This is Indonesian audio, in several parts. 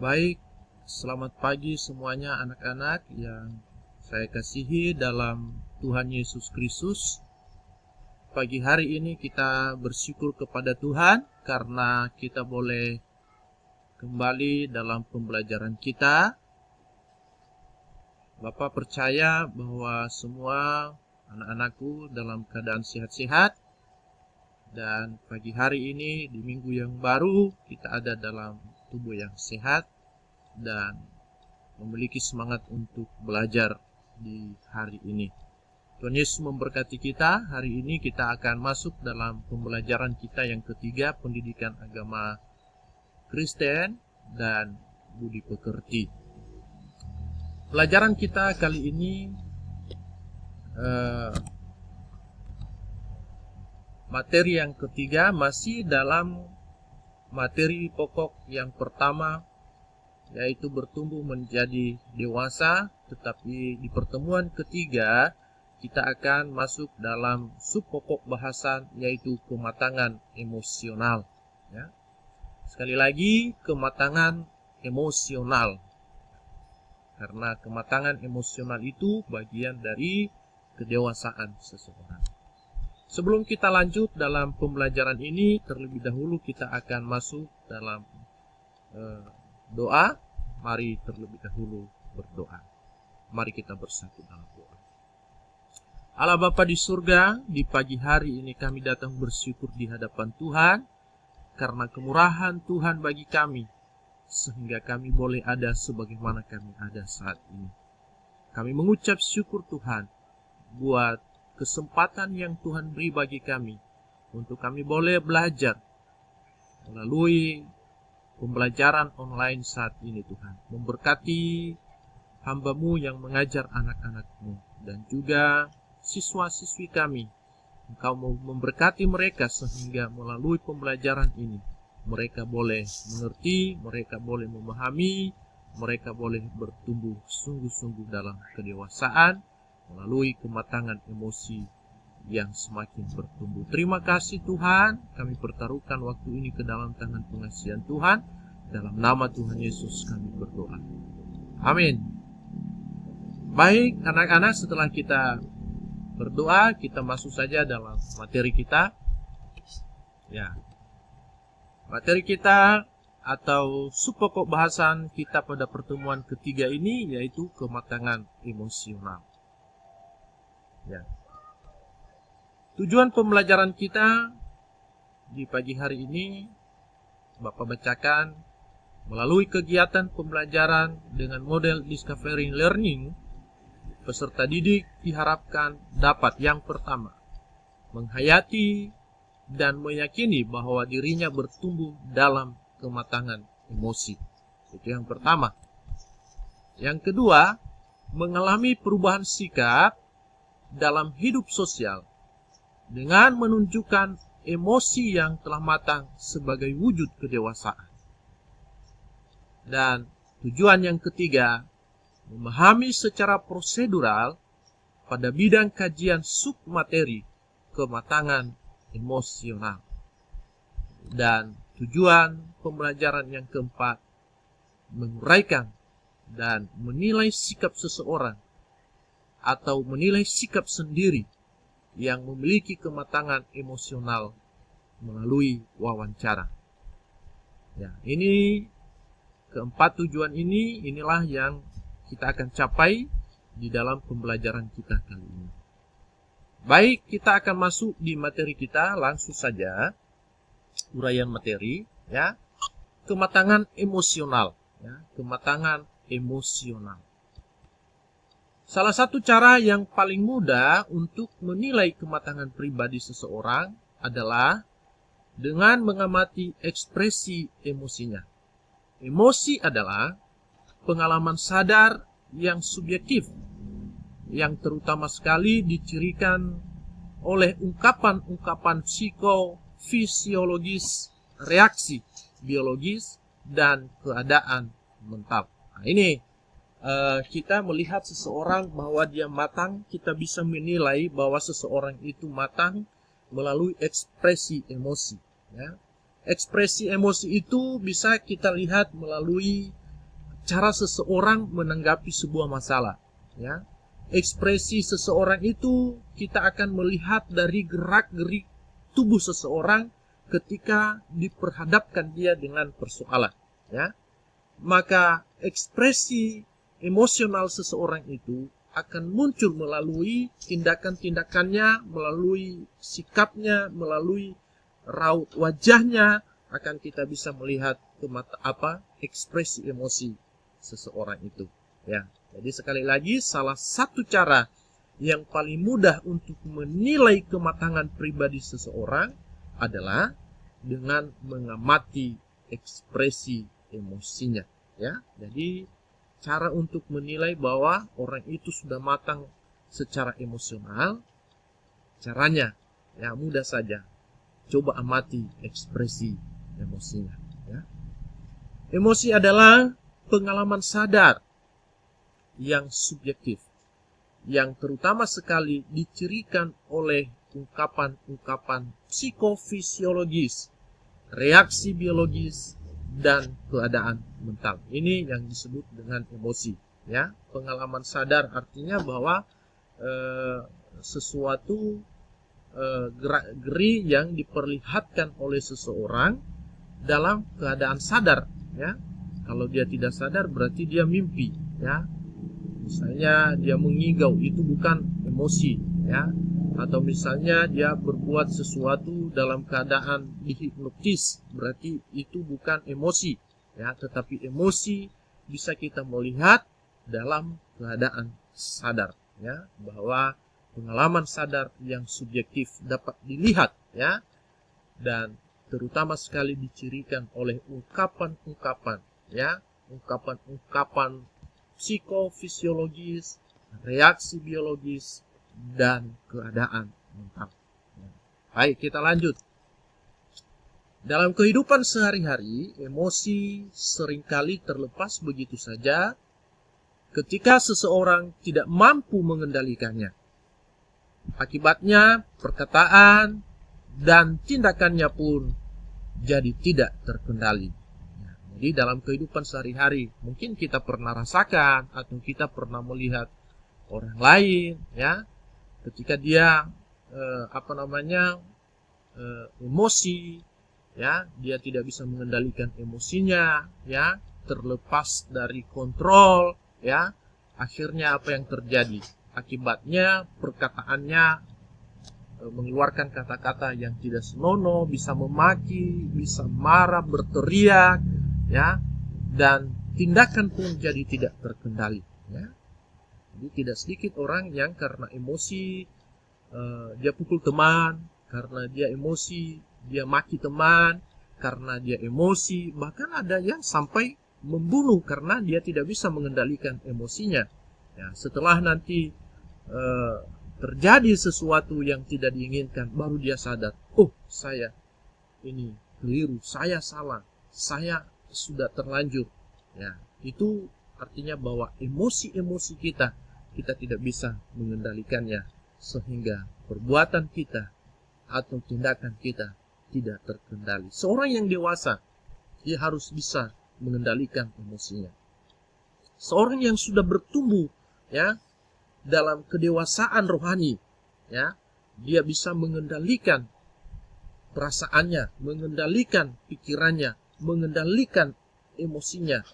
Baik, selamat pagi semuanya anak-anak yang saya kasihi dalam Tuhan Yesus Kristus. Pagi hari ini kita bersyukur kepada Tuhan karena kita boleh kembali dalam pembelajaran kita. Bapak percaya bahwa semua anak-anakku dalam keadaan sehat-sehat. Dan pagi hari ini di minggu yang baru kita ada dalam tubuh yang sehat dan memiliki semangat untuk belajar di hari ini. Tuhan Yesus memberkati kita. Hari ini kita akan masuk dalam pembelajaran kita yang ketiga, pendidikan agama Kristen dan budi pekerti. Pelajaran kita kali ini materi yang ketiga masih dalam materi pokok yang pertama, yaitu bertumbuh menjadi dewasa. Tetapi di pertemuan ketiga kita akan masuk dalam sub pokok bahasan, yaitu kematangan emosional. Ya. Sekali lagi, kematangan emosional, karena kematangan emosional itu bagian dari kedewasaan seseorang. Sebelum kita lanjut dalam pembelajaran ini, terlebih dahulu kita akan masuk dalam doa. Mari terlebih dahulu berdoa. Mari kita bersatu dalam doa. Allah Bapa di surga, di pagi hari ini kami datang bersyukur di hadapan Tuhan karena kemurahan Tuhan bagi kami, sehingga kami boleh ada sebagaimana kami ada saat ini. Kami mengucap syukur Tuhan buat kesempatan yang Tuhan beri bagi kami untuk kami boleh belajar melalui pembelajaran online saat ini. Tuhan memberkati hamba-Mu yang mengajar anak-anak-Mu dan juga siswa-siswi kami. Engkau memberkati mereka sehingga melalui pembelajaran ini mereka boleh mengerti, mereka boleh memahami, mereka boleh bertumbuh sungguh-sungguh dalam kedewasaan melalui kematangan emosi yang semakin bertumbuh. Terima kasih Tuhan, kami pertaruhkan waktu ini ke dalam tangan pengasihan Tuhan. Dalam nama Tuhan Yesus kami berdoa. Amin. Baik anak-anak, setelah kita berdoa, kita masuk saja dalam materi kita. Ya. Materi kita atau subpokok bahasan kita pada pertemuan ketiga ini yaitu kematangan emosional. Ya. Tujuan pembelajaran kita di pagi hari ini Bapak bacakan melalui kegiatan pembelajaran dengan model Discovery Learning. Peserta didik diharapkan dapat yang pertama, menghayati dan meyakini bahwa dirinya bertumbuh dalam kematangan emosi. Itu yang pertama. Yang kedua, mengalami perubahan sikap dalam hidup sosial dengan menunjukkan emosi yang telah matang sebagai wujud kedewasaan. Dan tujuan yang ketiga, memahami secara prosedural pada bidang kajian submateri kematangan emosional. Dan tujuan pembelajaran yang keempat, menguraikan dan menilai sikap seseorang atau menilai sikap sendiri yang memiliki kematangan emosional melalui wawancara. Ya, ini keempat tujuan inilah yang kita akan capai di dalam pembelajaran kita kali ini. Baik, kita akan masuk di materi kita langsung saja. Uraian materi, ya. Kematangan emosional, ya, kematangan emosional. Salah satu cara yang paling mudah untuk menilai kematangan pribadi seseorang adalah dengan mengamati ekspresi emosinya. Emosi adalah pengalaman sadar yang subjektif, yang terutama sekali dicirikan oleh ungkapan-ungkapan psikofisiologis, reaksi biologis, dan keadaan mental. Nah, ini kita melihat seseorang bahwa dia matang, kita bisa menilai bahwa seseorang itu matang melalui ekspresi emosi. Ya. Ekspresi emosi itu bisa kita lihat melalui cara seseorang menanggapi sebuah masalah. Ya, ekspresi seseorang itu kita akan melihat dari gerak-gerik tubuh seseorang ketika diperhadapkan dia dengan persoalan. Ya, maka ekspresi emosional seseorang itu akan muncul melalui tindakan-tindakannya, melalui sikapnya, melalui raut wajahnya, akan kita bisa melihat ekspresi emosi seseorang itu. Ya, jadi sekali lagi salah satu cara yang paling mudah untuk menilai kematangan pribadi seseorang adalah dengan mengamati ekspresi emosinya. Ya, jadi cara untuk menilai bahwa orang itu sudah matang secara emosional, caranya ya mudah saja. Coba amati ekspresi emosinya. Ya. Emosi adalah pengalaman sadar yang subjektif, yang terutama sekali dicirikan oleh ungkapan-ungkapan psikofisiologis, reaksi biologis, dan keadaan mental. Ini yang disebut dengan emosi. Ya, pengalaman sadar artinya bahwa sesuatu gerak-geri yang diperlihatkan oleh seseorang dalam keadaan sadar. Ya, kalau dia tidak sadar berarti dia mimpi. Ya, misalnya dia mengigau, itu bukan emosi. Ya, atau misalnya dia berbuat sesuatu dalam keadaan dihipnotis, berarti itu bukan emosi. Ya, tetapi emosi bisa kita melihat dalam keadaan sadar. Ya, bahwa pengalaman sadar yang subjektif dapat dilihat, ya, dan terutama sekali dicirikan oleh ungkapan-ungkapan, ya, ungkapan-ungkapan psikofisiologis, reaksi biologis, dan keadaan mental. Baik, kita lanjut. Dalam kehidupan sehari-hari, emosi seringkali terlepas begitu saja ketika seseorang tidak mampu mengendalikannya. Akibatnya, perkataan dan tindakannya pun jadi tidak terkendali. Jadi dalam kehidupan sehari-hari, mungkin kita pernah rasakan atau kita pernah melihat orang lain, ya, ketika dia emosi, ya, dia tidak bisa mengendalikan emosinya, ya, terlepas dari kontrol, ya, akhirnya apa yang terjadi? Akibatnya perkataannya mengeluarkan kata-kata yang tidak senonoh, bisa memaki, bisa marah, berteriak, ya, dan tindakan pun jadi tidak terkendali. Ya. Jadi tidak sedikit orang yang karena emosi dia pukul teman, karena dia emosi dia maki teman, karena dia emosi bahkan ada yang sampai membunuh karena dia tidak bisa mengendalikan emosinya. Ya, setelah nanti terjadi sesuatu yang tidak diinginkan, baru dia sadar, oh saya ini keliru, saya salah, saya sudah terlanjur. Ya, itu artinya bahwa emosi-emosi kita tidak bisa mengendalikannya, sehingga perbuatan kita atau tindakan kita tidak terkendali. Seorang yang dewasa, dia harus bisa mengendalikan emosinya. Seorang yang sudah bertumbuh, ya, dalam kedewasaan rohani, ya, dia bisa mengendalikan perasaannya, mengendalikan pikirannya, mengendalikan emosinya,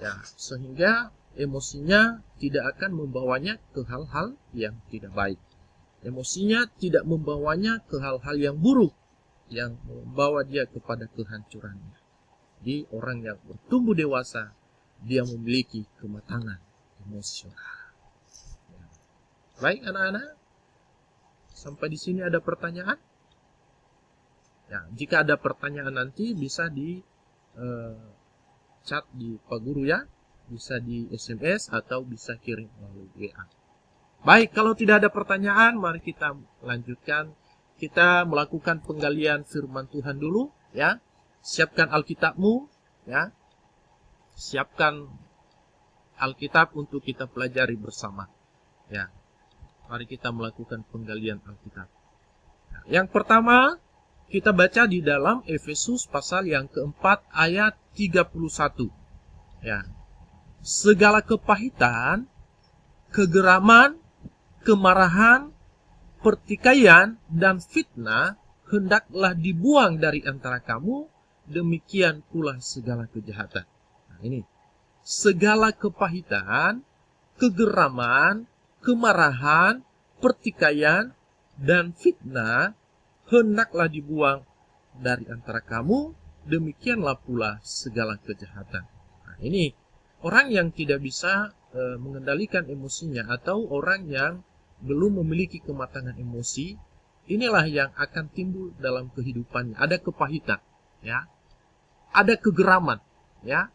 ya, sehingga emosinya tidak akan membawanya ke hal-hal yang tidak baik. Emosinya tidak membawanya ke hal-hal yang buruk, yang membawa dia kepada kehancurannya. Jadi orang yang bertumbuh dewasa, dia memiliki kematangan emosional. Baik anak-anak, sampai di sini ada pertanyaan? Ya, jika ada pertanyaan nanti bisa di chat di Pak Guru, ya, bisa di SMS atau bisa kirim melalui WA. Baik, kalau tidak ada pertanyaan, mari kita lanjutkan. Kita melakukan penggalian firman Tuhan dulu, ya. Siapkan Alkitabmu, ya. Siapkan Alkitab untuk kita pelajari bersama, ya. Mari kita melakukan penggalian Alkitab. Nah, yang pertama, kita baca di dalam Efesus pasal yang keempat ayat 31. Ya. segala kepahitan, kegeraman, kemarahan, pertikaian, dan fitnah hendaklah dibuang dari antara kamu, demikian pula segala kejahatan. Nah, ini segala kepahitan, kegeraman, kemarahan, pertikaian, dan fitnah hendaklah dibuang dari antara kamu, demikianlah pula segala kejahatan. Nah, ini orang yang tidak bisa mengendalikan emosinya atau orang yang belum memiliki kematangan emosi, inilah yang akan timbul dalam kehidupannya. Ada kepahitan, ya, ada kegeraman, ya,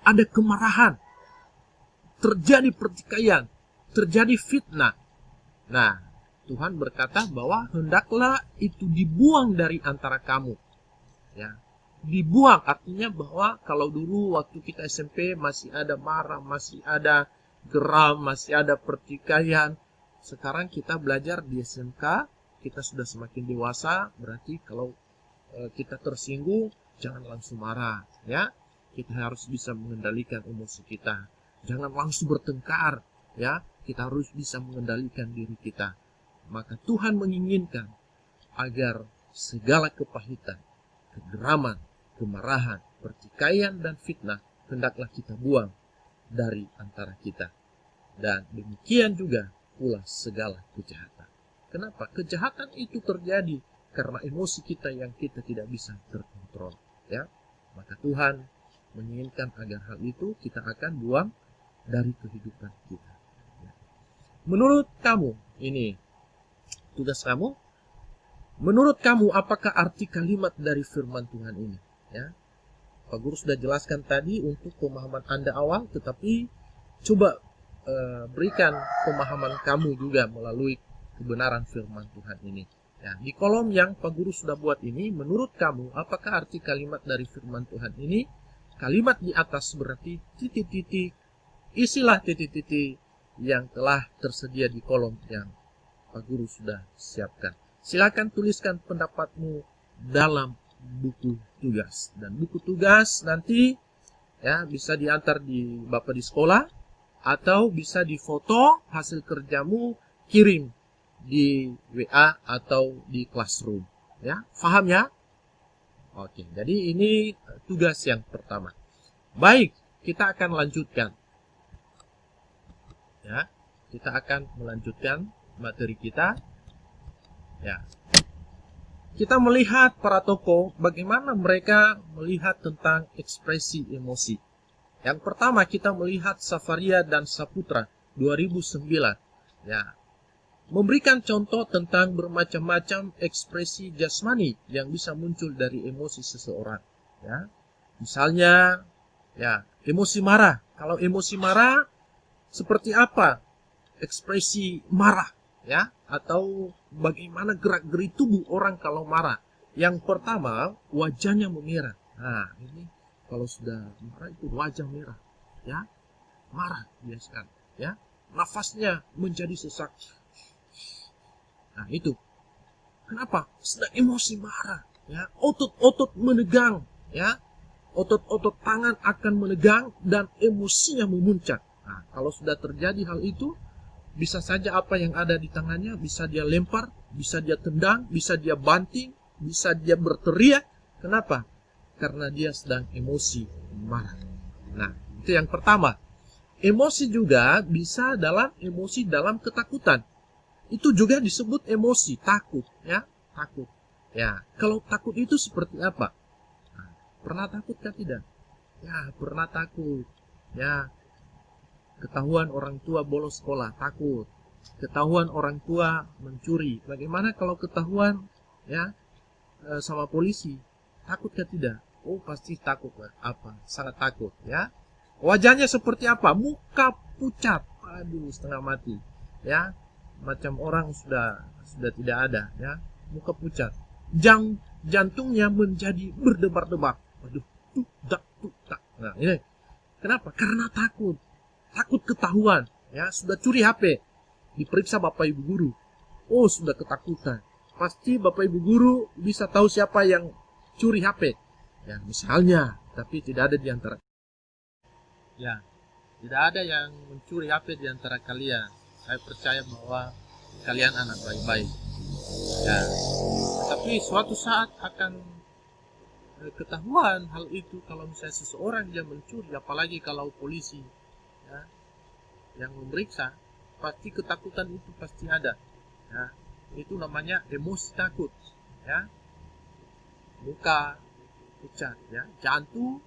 ada kemarahan, terjadi pertikaian, terjadi fitnah. Nah, Tuhan berkata bahwa hendaklah itu dibuang dari antara kamu, ya. Dibuang artinya bahwa kalau dulu waktu kita SMP masih ada marah, masih ada geram, masih ada pertikaian. Sekarang kita belajar di SMK, kita sudah semakin dewasa, berarti kalau kita tersinggung, jangan langsung marah, ya. Kita harus bisa mengendalikan emosi kita. Jangan langsung bertengkar, ya. Kita harus bisa mengendalikan diri kita. Maka Tuhan menginginkan agar segala kepahitan, kegeraman, kemarahan, pertikaian, dan fitnah hendaklah kita buang dari antara kita. Dan demikian juga pula segala kejahatan. Kenapa? Kejahatan itu terjadi karena emosi kita yang kita tidak bisa terkontrol, ya. Maka Tuhan menginginkan agar hal itu kita akan buang dari kehidupan kita. Menurut kamu, ini tugas kamu. Menurut kamu, apakah arti kalimat dari firman Tuhan ini? Ya, Pak Guru sudah jelaskan tadi untuk pemahaman Anda awal, tetapi coba berikan pemahaman kamu juga melalui kebenaran firman Tuhan ini. Ya, di kolom yang Pak Guru sudah buat ini, menurut kamu, apakah arti kalimat dari firman Tuhan ini? Kalimat di atas berarti titik-titik, isilah titik-titik yang telah tersedia di kolom yang Pak Guru sudah siapkan. Silakan tuliskan pendapatmu dalam buku tugas, dan buku tugas nanti ya bisa diantar di Bapak di sekolah atau bisa difoto hasil kerjamu, kirim di WA atau di classroom, ya. Paham ya? Oke, jadi ini tugas yang pertama. Baik, kita akan lanjutkan, ya. Kita akan melanjutkan materi kita, ya. Kita melihat para tokoh, bagaimana mereka melihat tentang ekspresi emosi. Yang pertama kita melihat Safaria dan Saputra 2009. Ya, memberikan contoh tentang bermacam-macam ekspresi jasmani yang bisa muncul dari emosi seseorang. Ya, misalnya, ya, emosi marah. Kalau emosi marah, seperti apa ekspresi marah? Ya, atau bagaimana gerak-gerik tubuh orang kalau marah. Yang pertama, wajahnya memerah. Nah, ini kalau sudah marah itu wajah merah, ya, marah biasanya, ya, nafasnya menjadi sesak. Nah, itu kenapa? Sedang emosi marah, ya, otot-otot menegang, ya, otot-otot tangan akan menegang dan emosinya memuncak. Nah, kalau sudah terjadi hal itu, bisa saja apa yang ada di tangannya bisa dia lempar, bisa dia tendang, bisa dia banting, bisa dia berteriak. Kenapa? Karena dia sedang emosi marah. Nah, itu yang pertama. Emosi juga bisa dalam emosi dalam ketakutan. Itu juga disebut emosi takut, ya, takut. Ya, kalau takut itu seperti apa? Nah, pernah takut kan tidak? Ya, pernah takut. Ya, ketahuan orang tua bolos sekolah, takut. Ketahuan orang tua mencuri. Bagaimana kalau ketahuan, ya, sama polisi? Takut kan tidak? Oh, pasti takut. Apa? Sangat takut, ya. Wajahnya seperti apa? Muka pucat. Aduh, setengah mati. Ya, macam orang sudah tidak ada, ya. Muka pucat. Jantungnya menjadi berdebar-debar. Aduh, tuk tak. Nah, ini kenapa? Karena takut. Takut ketahuan, ya, sudah curi HP, diperiksa Bapak Ibu Guru, oh sudah ketakutan, pasti Bapak Ibu Guru bisa tahu siapa yang curi HP, ya, misalnya, tapi tidak ada di antara. Ya, tidak ada yang mencuri HP di antara kalian. Saya percaya bahwa kalian anak baik-baik. Ya, tapi suatu saat akan ketahuan hal itu kalau misalnya seseorang dia mencuri, apalagi kalau polisi ya, yang memeriksa, pasti ketakutan itu pasti ada. Ya, itu namanya emosi takut. Ya, muka pucat, ya, jantung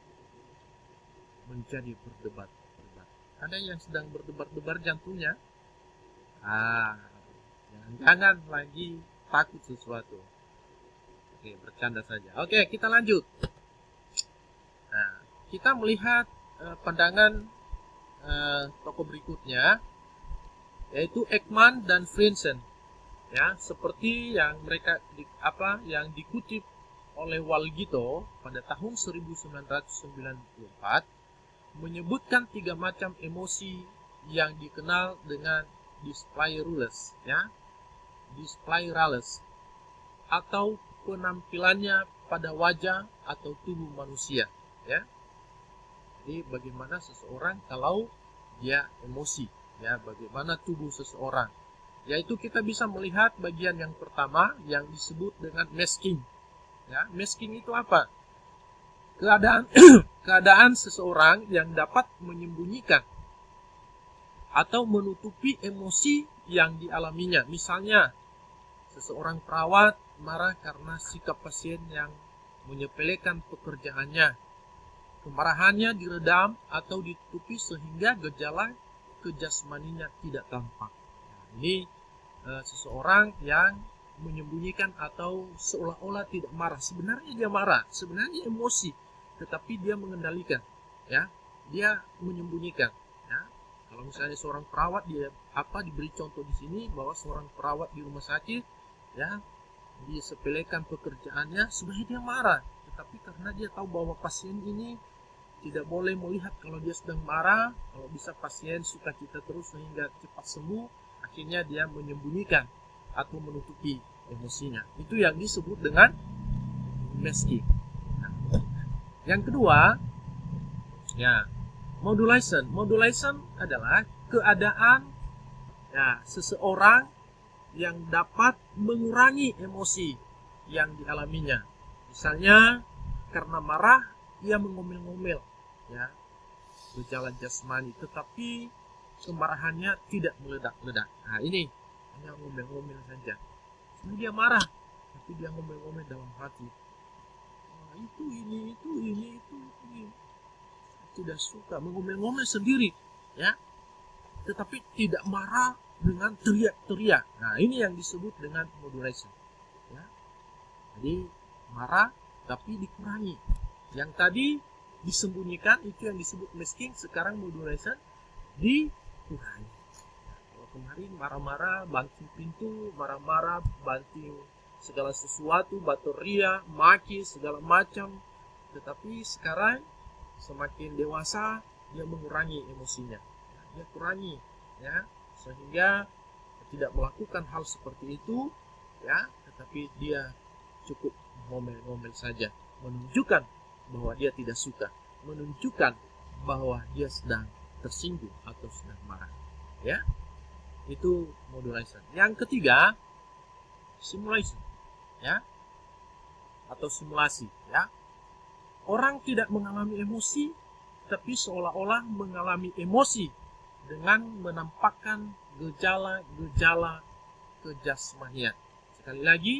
menjadi berdebar-debar. Ada yang sedang berdebar-debar jantungnya. Jangan lagi takut sesuatu. Oke, bercanda saja. Oke, kita lanjut. Nah, kita melihat pandangan tokoh berikutnya, yaitu Ekman dan Frentzen. Ya, seperti yang mereka yang dikutip oleh Walgito pada tahun 1994, menyebutkan 3 macam emosi yang dikenal dengan display rules, ya, display rules, atau penampilannya pada wajah atau tubuh manusia, ya. Jadi bagaimana seseorang kalau dia emosi, ya, bagaimana tubuh seseorang. Yaitu kita bisa melihat bagian yang pertama yang disebut dengan masking. Ya, masking itu apa? Keadaan seseorang yang dapat menyembunyikan atau menutupi emosi yang dialaminya. Misalnya, seseorang perawat marah karena sikap pasien yang menyepelekan pekerjaannya. Kemarahannya diredam atau ditutupi sehingga gejala kejasmaninya tidak tampak. Ini seseorang yang menyembunyikan atau seolah-olah tidak marah. Sebenarnya dia marah, sebenarnya emosi, tetapi dia mengendalikan, ya, dia menyembunyikan. Ya. Kalau misalnya seorang perawat diberi contoh di sini bahwa seorang perawat di rumah sakit, ya, disepelekan pekerjaannya, sebenarnya dia marah, tetapi karena dia tahu bahwa pasien ini tidak boleh melihat kalau dia sedang marah, kalau bisa pasien sukacita terus sehingga cepat sembuh, akhirnya dia menyembunyikan atau menutupi emosinya. Itu yang disebut dengan masking. Nah, yang kedua, ya, modulation. Modulation adalah keadaan, ya, seseorang yang dapat mengurangi emosi yang dialaminya. Misalnya karena marah ia mengomel-ngomel, ya, gejala jasmani, tetapi kemarahannya tidak meledak-ledak. Nah, ini hanya ngomel-ngomel saja. Sebenarnya dia marah, tapi dia ngomel-ngomel dalam hati. Nah, ini. Tidak suka, mengomel-ngomel sendiri, ya, tetapi tidak marah dengan teriak-teriak. Nah, ini yang disebut dengan modulation, ya. Jadi marah tapi dikurangi. Yang tadi disembunyikan itu yang disebut masking, sekarang modulation dikurangi. Nah, kalau kemarin marah-marah banting pintu, marah-marah banting segala sesuatu, bateria, maki segala macam, tetapi sekarang semakin dewasa dia mengurangi emosinya, dia kurangi, ya, sehingga tidak melakukan hal seperti itu, ya, tetapi dia cukup ngomel-ngomel saja, menunjukkan bahwa dia tidak suka, menunjukkan bahwa dia sedang tersinggung atau sedang marah, ya. Itu modulation. Yang ketiga, simulation, ya, atau simulasi, ya. Orang tidak mengalami emosi, tapi seolah-olah mengalami emosi dengan menampakkan gejala-gejala kejasmanian. Sekali lagi,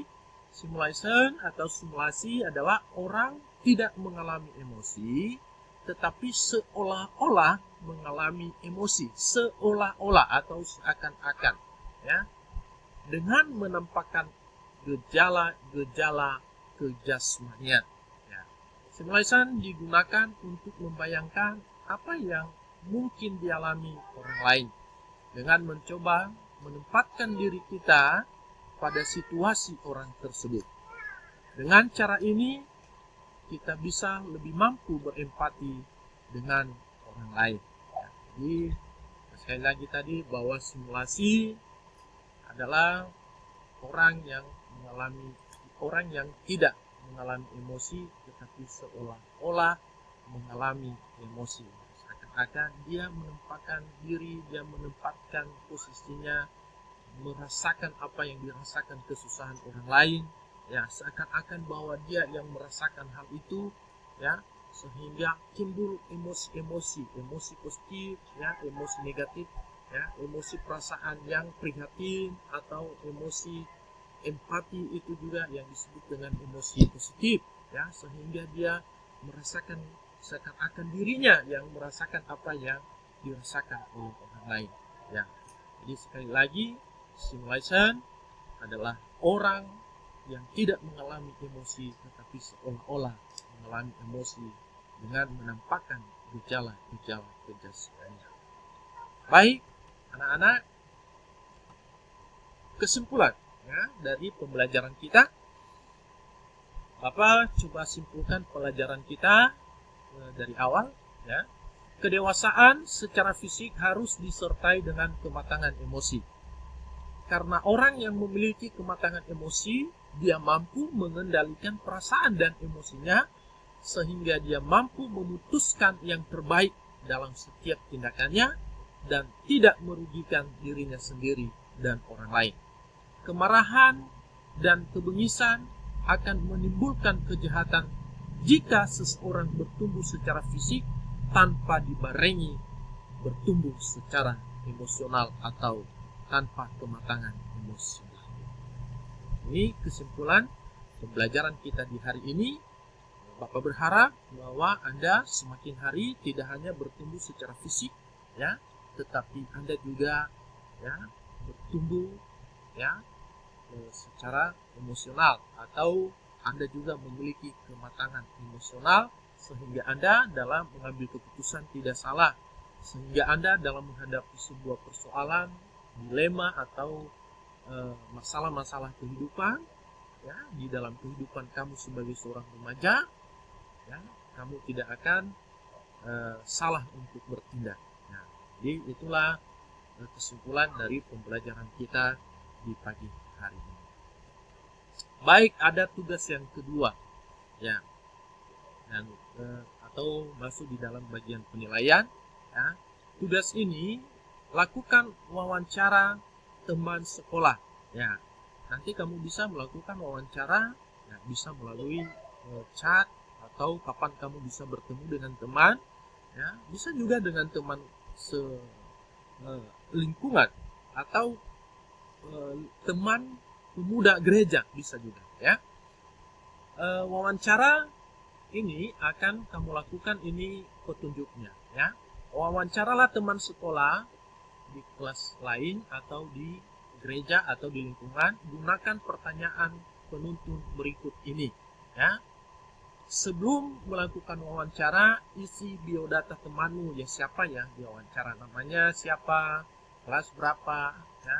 simulation atau simulasi adalah orang tidak mengalami emosi, tetapi seolah-olah mengalami emosi, seolah-olah atau seakan-akan, ya, dengan menampakkan gejala-gejala kejasmanian. Simulation digunakan untuk membayangkan apa yang mungkin dialami orang lain dengan mencoba menempatkan diri kita pada situasi orang tersebut. Dengan cara ini, kita bisa lebih mampu berempati dengan orang lain. Jadi, sekali lagi tadi bahwa simulasi adalah orang yang tidak mengalami emosi, tetapi seolah-olah mengalami emosi, akan dia menempatkan diri, dia menempatkan posisinya, merasakan apa yang dirasakan kesusahan orang lain, ya, seakan-akan bahwa dia yang merasakan hal itu, ya, sehingga timbul emosi positif, ya, emosi negatif, ya, emosi perasaan yang prihatin atau emosi empati, itu juga yang disebut dengan emosi positif, ya, sehingga dia merasakan seakan-akan dirinya yang merasakan apa yang dirasakan oleh orang lain, ya. Jadi sekali lagi, simulation adalah orang yang tidak mengalami emosi tetapi seolah-olah mengalami emosi dengan menampakkan gejala-gejala kejadiannya. Baik, anak-anak, kesimpulan, ya, dari pembelajaran kita. Bapak coba simpulkan pelajaran kita dari awal, ya. Kedewasaan secara fisik harus disertai dengan kematangan emosi. Karena orang yang memiliki kematangan emosi, dia mampu mengendalikan perasaan dan emosinya, sehingga dia mampu memutuskan yang terbaik dalam setiap tindakannya dan tidak merugikan dirinya sendiri dan orang lain. Kemarahan dan kebengisan akan menimbulkan kejahatan jika seseorang bertumbuh secara fisik tanpa dibarengi bertumbuh secara emosional atau tanpa kematangan emosional. Ini kesimpulan pembelajaran kita di hari ini. Bapak berharap bahwa Anda semakin hari tidak hanya bertumbuh secara fisik, ya, tetapi Anda juga, ya, bertumbuh, ya, secara emosional, atau Anda juga memiliki kematangan emosional sehingga Anda dalam mengambil keputusan tidak salah, sehingga Anda dalam menghadapi sebuah persoalan, dilema atau masalah-masalah kehidupan, ya, di dalam kehidupan kamu sebagai seorang remaja, ya, kamu tidak akan salah untuk bertindak. Nah, jadi itulah kesimpulan dari pembelajaran kita di pagi hari ini. Baik, ada tugas yang kedua, ya, dan atau masuk di dalam bagian penilaian, ya. Tugas ini lakukan wawancara teman sekolah, ya. Nanti kamu bisa melakukan wawancara, ya, bisa melalui chat, atau kapan kamu bisa bertemu dengan teman, ya, bisa juga dengan teman lingkungan atau teman pemuda gereja, bisa juga, ya. Wawancara ini akan kamu lakukan, ini petunjuknya, ya. Wawancaralah teman sekolah di kelas lain atau di gereja atau di lingkungan. Gunakan pertanyaan penuntun berikut ini, ya. Sebelum melakukan wawancara, isi biodata temanmu, ya, siapa ya diwawancara, namanya siapa, kelas berapa, ya,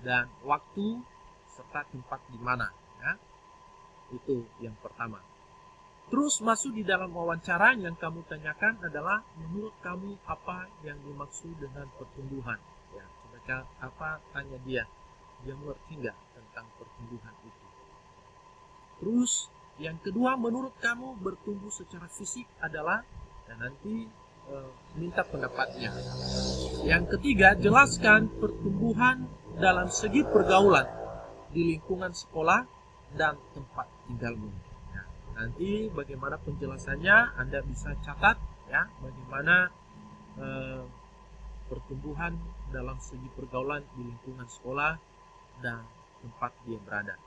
dan waktu serta tempat di mana, ya. Itu yang pertama. Terus masuk di dalam wawancara, yang kamu tanyakan adalah menurut kamu apa yang dimaksud dengan pertumbuhan, ya. Coba apa, tanya dia mengerti nggak tentang pertumbuhan itu. Terus yang kedua, menurut kamu bertumbuh secara fisik adalah, dan nanti minta pendapatnya. Yang ketiga, jelaskan pertumbuhan dalam segi pergaulan di lingkungan sekolah dan tempat tinggalmu. Nah, nanti bagaimana penjelasannya Anda bisa catat, ya, bagaimana pertumbuhan dalam segi pergaulan di lingkungan sekolah dan tempat dia berada.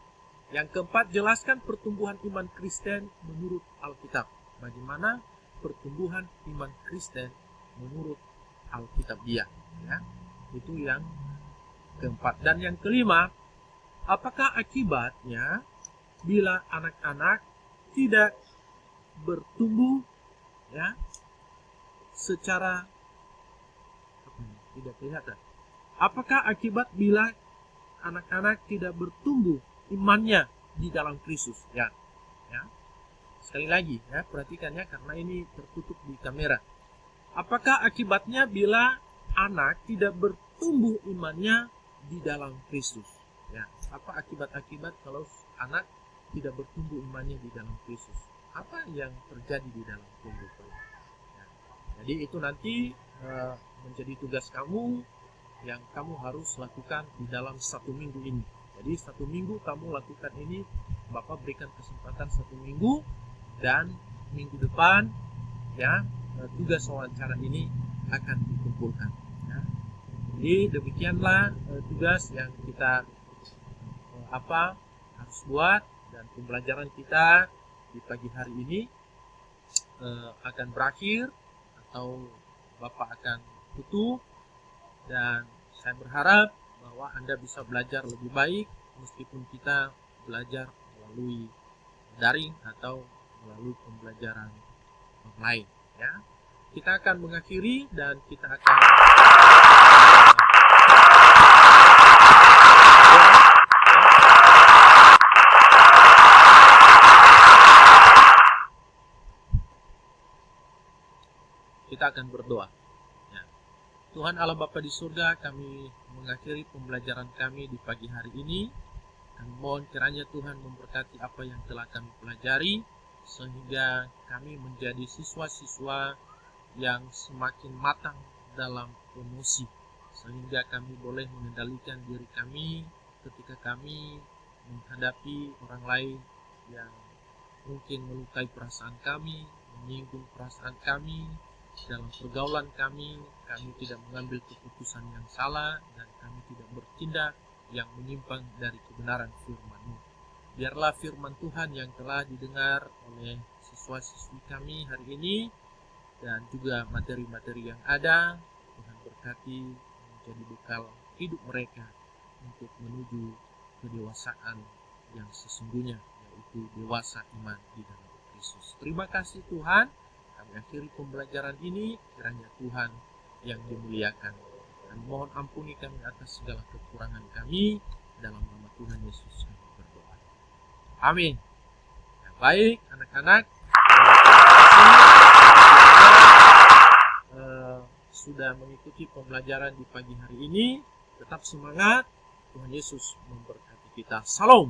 Yang keempat, jelaskan pertumbuhan iman Kristen menurut Alkitab. Bagaimana pertumbuhan iman Kristen menurut Alkitab dia, ya. Itu yang keempat. Dan yang kelima, apakah akibatnya bila anak-anak tidak bertumbuh, ya, secara tidak kelihatan? Apakah akibat bila anak-anak tidak bertumbuh imannya di dalam Kristus, ya, ya. Sekali lagi, ya, perhatikannya karena ini tertutup di kamera. Apakah akibatnya bila anak tidak bertumbuh imannya di dalam Kristus, ya? Apa akibat-akibat kalau anak tidak bertumbuh imannya di dalam Kristus? Apa yang terjadi di dalam kehidupan? Ya. Jadi itu nanti menjadi tugas kamu yang kamu harus lakukan di dalam 1 minggu ini. Jadi 1 minggu kamu lakukan ini, Bapak berikan kesempatan 1 minggu, dan minggu depan ya tugas wawancara ini akan dikumpulkan. Ya. Jadi demikianlah tugas yang kita harus buat, dan pembelajaran kita di pagi hari ini akan berakhir atau Bapak akan tutup, dan saya berharap bahwa Anda bisa belajar lebih baik meskipun kita belajar melalui daring atau melalui pembelajaran online ya. Kita akan mengakhiri dan kita akan berdoa. Ya. Tuhan Allah Bapa di surga, kami mengakhiri pembelajaran kami di pagi hari ini. Kami mohon kiranya Tuhan memberkati apa yang telah kami pelajari, sehingga kami menjadi siswa-siswa yang semakin matang dalam emosi, sehingga kami boleh mengendalikan diri kami ketika kami menghadapi orang lain yang mungkin melukai perasaan kami, menyinggung perasaan kami. Dalam pergaulan kami tidak mengambil keputusan yang salah, dan kami tidak bertindak yang menyimpang dari kebenaran firman-Mu. Biarlah firman Tuhan yang telah didengar oleh siswa-siswi kami hari ini, dan juga materi-materi yang ada, Tuhan berkati menjadi bekal hidup mereka untuk menuju kedewasaan yang sesungguhnya, yaitu dewasa iman di dalam Kristus. Terima kasih Tuhan. Kami akhiri pembelajaran ini, kiranya Tuhan yang dimuliakan. Dan mohon ampuni kami atas segala kekurangan kami, dalam nama Tuhan Yesus kami berdoa. Amin. Ya, baik anak-anak, sudah mengikuti pembelajaran di pagi hari ini. Tetap semangat. Tuhan Yesus memberkati kita. Salam.